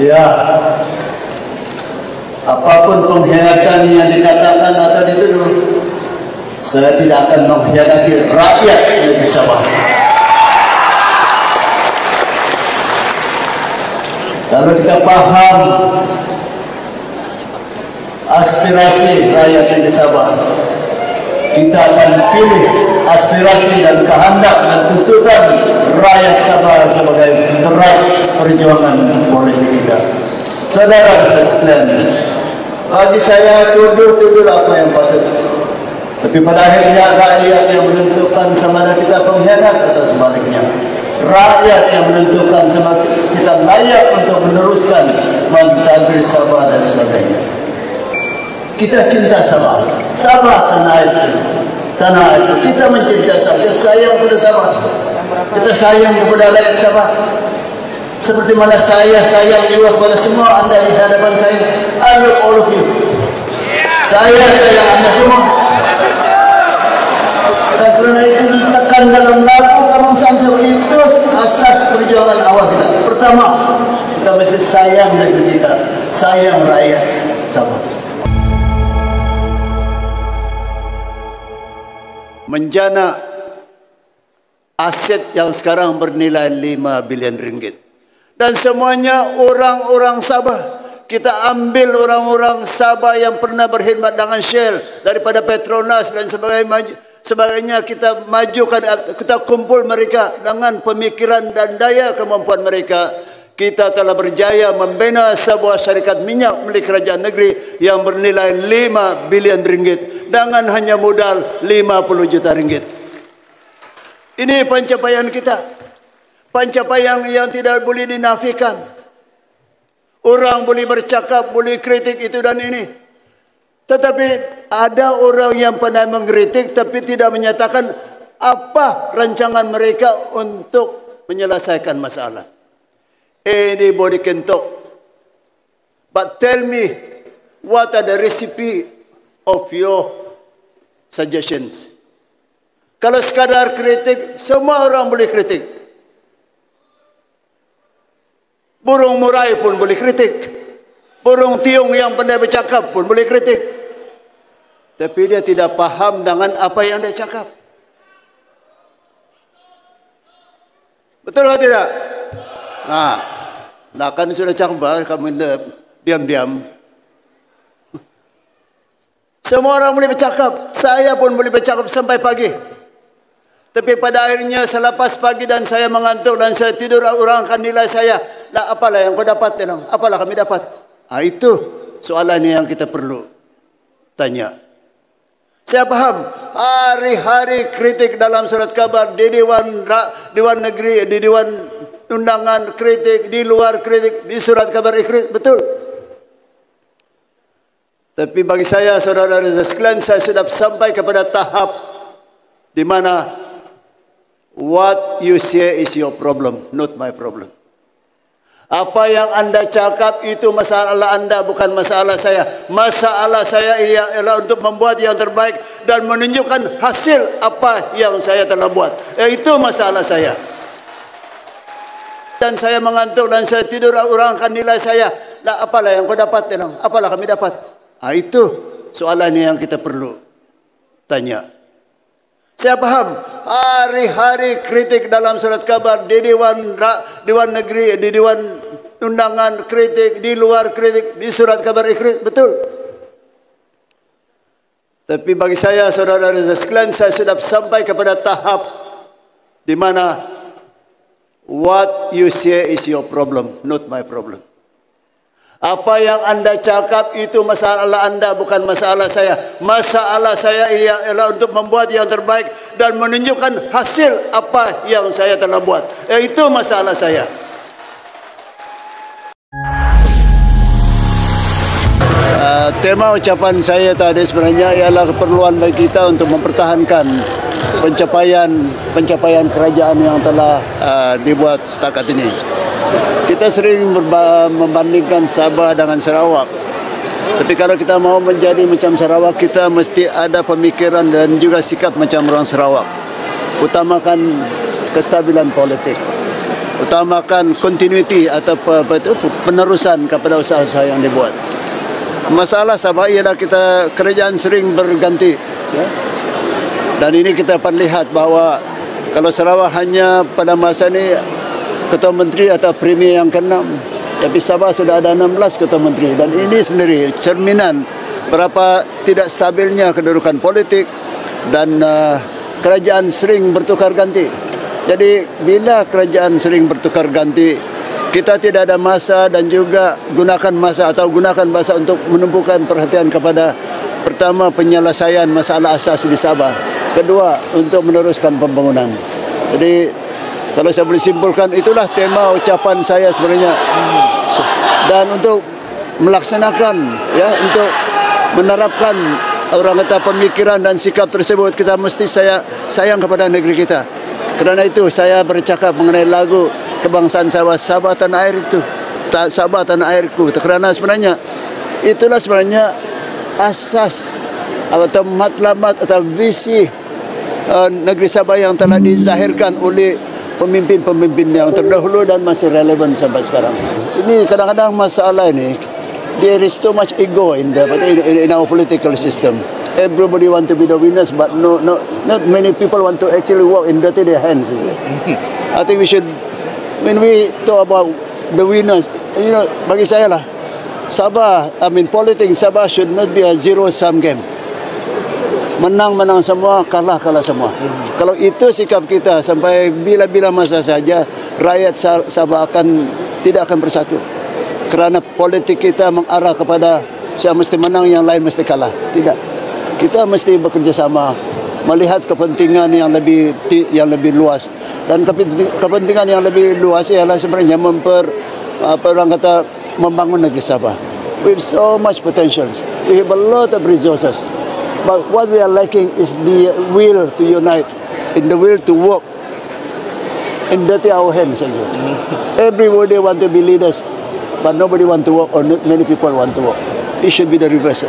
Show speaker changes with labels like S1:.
S1: Ya, apapun pengkhianatan yang dikatakan atau dituduh, saya tidak akan mengkhianati rakyat Negeri Sabah. Kalau kita paham aspirasi rakyat Negeri Sabah, kita akan pilih aspirasi dan kehendak dan tuntutan rakyat Sabah sebagai beras perjuangan politik kita. Saudara sekalian, bagi saya tuduh apa yang patut. Tapi pada akhirnya rakyat yang menentukan sama ada kita pengkhianat atau sebaliknya. Rakyat yang menentukan sama kita layak untuk meneruskan mentadbir Sabah dan sebagainya. Kita cinta Sabah. Sabah tanah itu. Kita mencinta Sabah. Kita sayang kepada Sabah. Kita sayang kepada rakyat Sabah. Seperti mana saya sayang juga kepada semua anda di hadapan saya. I love all of you. Saya sayang anda semua. Dan kerana itu diletakkan dalam lagu kebangsaan seperti itu asas perjuangan awal kita. Pertama, kita mesti sayang negeri kita, sayang rakyat Sabah. Menjana aset yang sekarang bernilai 5 bilion ringgit. Dan semuanya orang-orang Sabah. Kita ambil orang-orang Sabah yang pernah berkhidmat dengan Shell, daripada Petronas dan sebagainya, kita majukan, kita kumpul mereka dengan pemikiran dan daya kemampuan mereka. Kita telah berjaya membina sebuah syarikat minyak milik kerajaan negeri yang bernilai 5 bilion ringgit dengan hanya modal 50 juta ringgit. Ini pencapaian kita. Pencapaian yang tidak boleh dinafikan. Orang boleh bercakap, boleh kritik itu dan ini. Tetapi ada orang yang pandai mengkritik tapi tidak menyatakan apa rancangan mereka untuk menyelesaikan masalah. Anybody can talk. But tell me, what are the recipe of your suggestions? Kalau sekadar kritik, semua orang boleh kritik. Burung murai pun boleh kritik. Burung tiung yang pandai bercakap pun boleh kritik. Tapi dia tidak faham dengan apa yang dia cakap. Betul atau tidak? Nah kan sudah cakap, kamu diam-diam. Semua orang boleh bercakap. Saya pun boleh bercakap sampai pagi. Tapi pada akhirnya selepas pagi dan saya mengantuk dan saya tidur, orang akan nilai saya. Lah apalah yang kau dapat? Apalah kami dapat? Itu soalan yang kita perlu tanya. Saya paham hari-hari kritik dalam surat khabar, di Dewan Negeri, di Dewan Undangan kritik, di luar kritik, di surat khabar kritik, betul. Tapi bagi saya, saudara-saudara sekalian, saya sudah sampai kepada tahap di mana what you say is your problem, not my problem. Apa yang anda cakap itu masalah anda, bukan masalah saya. Masalah saya ialah untuk membuat yang terbaik dan menunjukkan hasil apa yang saya telah buat. Itu masalah saya. Dan saya mengantuk dan saya tidur, orang akan nilai saya. Lah apalah yang kau dapat? Apalah kami dapat? Itu soalan yang kita perlu tanya. Saya paham hari-hari kritik dalam surat khabar, di Dewan Negeri, di Dewan Undangan kritik, di luar kritik, di surat khabar kritik, betul. Tapi bagi saya, saudara-saudara sekalian, saya sudah sampai kepada tahap di mana what you say is your problem, not my problem. Apa yang anda cakap itu masalah anda, bukan masalah saya. Masalah saya ialah untuk membuat yang terbaik dan menunjukkan hasil apa yang saya telah buat. Itu masalah saya. Tema ucapan saya tadi sebenarnya ialah keperluan bagi kita untuk mempertahankan pencapaian kerajaan yang telah dibuat setakat ini. Kita sering membandingkan Sabah dengan Sarawak. Tapi kalau kita mau menjadi macam Sarawak, kita mesti ada pemikiran dan juga sikap macam orang Sarawak. Utamakan kestabilan politik. utamakan continuity atau penerusan kepada usaha-usaha yang dibuat. Masalah Sabah ialah kita kerajaan sering berganti. Ya. Dan ini kita dapat lihat bahawa kalau Sarawak hanya pada masa ini Ketua Menteri atau Premier yang ke-6, tapi Sabah sudah ada 16 Ketua Menteri. Dan ini sendiri cerminan berapa tidak stabilnya kedudukan politik dan kerajaan sering bertukar ganti. Jadi bila kerajaan sering bertukar ganti, kita tidak ada masa dan juga gunakan masa untuk menumpukan perhatian kepada pertama penyelesaian masalah asas di Sabah, kedua untuk meneruskan pembangunan. Jadi kalau saya boleh simpulkan, itulah tema ucapan saya sebenarnya. Dan untuk melaksanakan, ya, untuk menerapkan orang kata pemikiran dan sikap tersebut, kita mesti sayang kepada negeri kita. Kerana itu saya bercakap mengenai lagu kebangsaan Sabah, Sabah tanah air itu, Sabah tanah airku. Kerana sebenarnya itulah sebenarnya asas atau matlamat atau visi negeri Sabah yang telah dizahirkan oleh pemimpin-pemimpin yang terdahulu dan masih relevan sampai sekarang. Ini kadang-kadang masalah ini, there is too much ego in our political system. Everybody want to be the winners, but not many people want to actually work in dirty their hands. I think we should, when we talk about the winners, you know, bagi saya lah, Sabah, politics Sabah should not be a zero-sum game. Menang-menang semua, kalah-kalah semua. Kalau itu sikap kita sampai bila-bila masa saja, rakyat Sabah tidak akan bersatu. Kerana politik kita mengarah kepada saya mesti menang, yang lain mesti kalah. Tidak. Kita mesti bekerjasama, melihat kepentingan yang lebih luas. Dan kepentingan yang lebih luas ialah sebenarnya membangun negeri Sabah. We have so much potential. We have a lot of resources. But what we are lacking is the will to unite, in the will to work, and dirty our hands. Everybody want to be leaders, but nobody want to work, or not many people want to work. It should be the reverse.